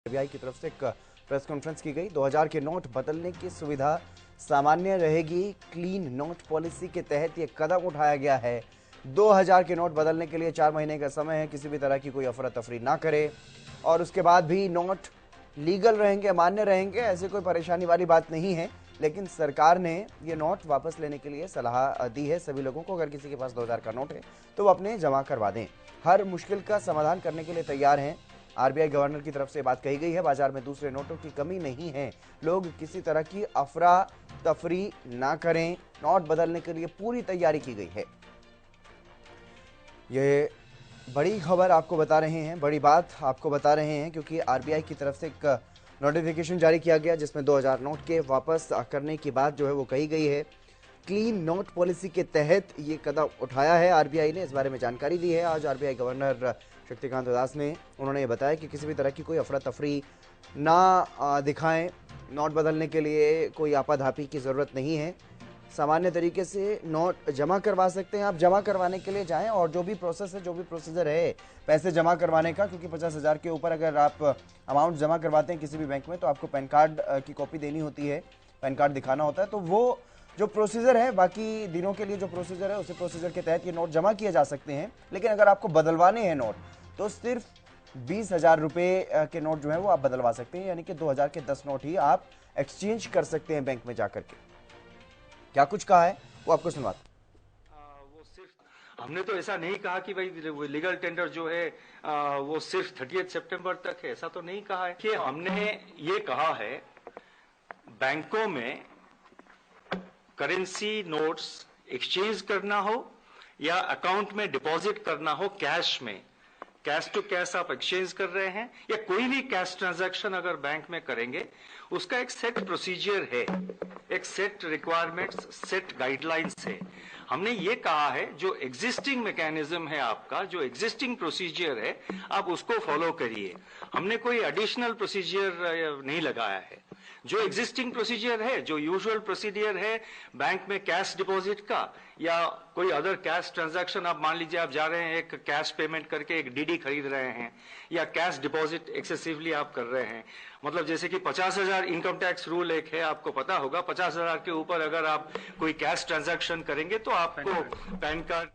RBI की तरफ से एक प्रेस कॉन्फ्रेंस की गई। 2000 के नोट बदलने की सुविधा सामान्य रहेगी। क्लीन नोट पॉलिसी के तहत यह कदम उठाया गया है। 2000 के नोट बदलने के लिए 4 महीने का समय है। किसी भी तरह की कोई अफरा तफरी ना करे और उसके बाद भी नोट लीगल रहेंगे, मान्य रहेंगे, ऐसे कोई परेशानी वाली बात नहीं है। लेकिन सरकार ने ये नोट वापस लेने के लिए सलाह दी है सभी लोगों को। अगर किसी के पास 2000 का नोट है तो वो अपने जमा करवा दें। हर मुश्किल का समाधान करने के लिए तैयार हैं। आरबीआई गवर्नर की तरफ से बात कही गई है। बाजार में दूसरे नोटों की कमी नहीं है। लोग किसी तरह की अफरा तफरी ना करें। नोट बदलने के लिए पूरी तैयारी की गई है। ये बड़ी खबर आपको बता रहे हैं, बड़ी बात आपको बता रहे हैं, क्योंकि आरबीआई की तरफ से एक नोटिफिकेशन जारी किया गया जिसमें 2000 नोट के वापस करने की बात जो है वो कही गई है। क्लीन नोट पॉलिसी के तहत ये कदम उठाया है आरबीआई ने। इस बारे में जानकारी दी है आज आरबीआई गवर्नर शक्तिकांत दास ने। उन्होंने ये बताया कि किसी भी तरह की कोई अफरा तफरी ना दिखाएं। नोट बदलने के लिए कोई आपाधापी की ज़रूरत नहीं है। सामान्य तरीके से नोट जमा करवा सकते हैं। आप जमा करवाने के लिए जाएं और जो भी प्रोसेस है, जो भी प्रोसीजर है पैसे जमा करवाने का, क्योंकि 50,000 के ऊपर अगर आप अमाउंट जमा करवाते हैं किसी भी बैंक में तो आपको पैन कार्ड की कॉपी देनी होती है, पैन कार्ड दिखाना होता है। तो वो जो प्रोसीजर है, बाकी दिनों के लिए जो प्रोसीजर है, उसी प्रोसीजर के तहत ये नोट जमा किए जा सकते हैं। लेकिन अगर आपको बदलवाने हैं नोट तो सिर्फ 20,000 रुपये के नोट जो है वो आप बदलवा सकते हैं। यानी कि 2000 के 10 नोट ही आप एक्सचेंज कर सकते हैं बैंक में जाकर के। क्या कुछ कहा है वो आपको सुनवाते। वो सिर्फ हमने तो ऐसा नहीं कहा कि भाई लीगल टेंडर जो है वो सिर्फ 30 सितंबर तक है, ऐसा तो नहीं कहा है। कि हमने ये कहा है बैंकों में करेंसी नोट्स एक्सचेंज करना हो या अकाउंट में डिपॉजिट करना हो कैश में, कैश टू कैश आप एक्सचेंज कर रहे हैं या कोई भी कैश ट्रांजैक्शन अगर बैंक में करेंगे, उसका एक सेट प्रोसीजर है, एक सेट रिक्वायरमेंट्स, सेट गाइडलाइंस है। हमने ये कहा है जो एग्जिस्टिंग मैकेनिज्म है आपका, जो एग्जिस्टिंग प्रोसीजर है, आप उसको फॉलो करिए। हमने कोई एडिशनल प्रोसीजर नहीं लगाया है। जो एग्जिस्टिंग प्रोसीजर है, जो यूजुअल प्रोसीजर है बैंक में कैश डिपॉजिट का या कोई अदर कैश ट्रांजैक्शन, आप मान लीजिए आप जा रहे हैं एक कैश पेमेंट करके एक डीडी खरीद रहे हैं या कैश डिपॉजिट एक्सेसिवली आप कर रहे हैं, मतलब जैसे कि 50,000 इनकम टैक्स रूल एक है, आपको पता होगा। 50,000 के ऊपर अगर आप कोई कैश ट्रांजैक्शन करेंगे तो आपको पैन कार्ड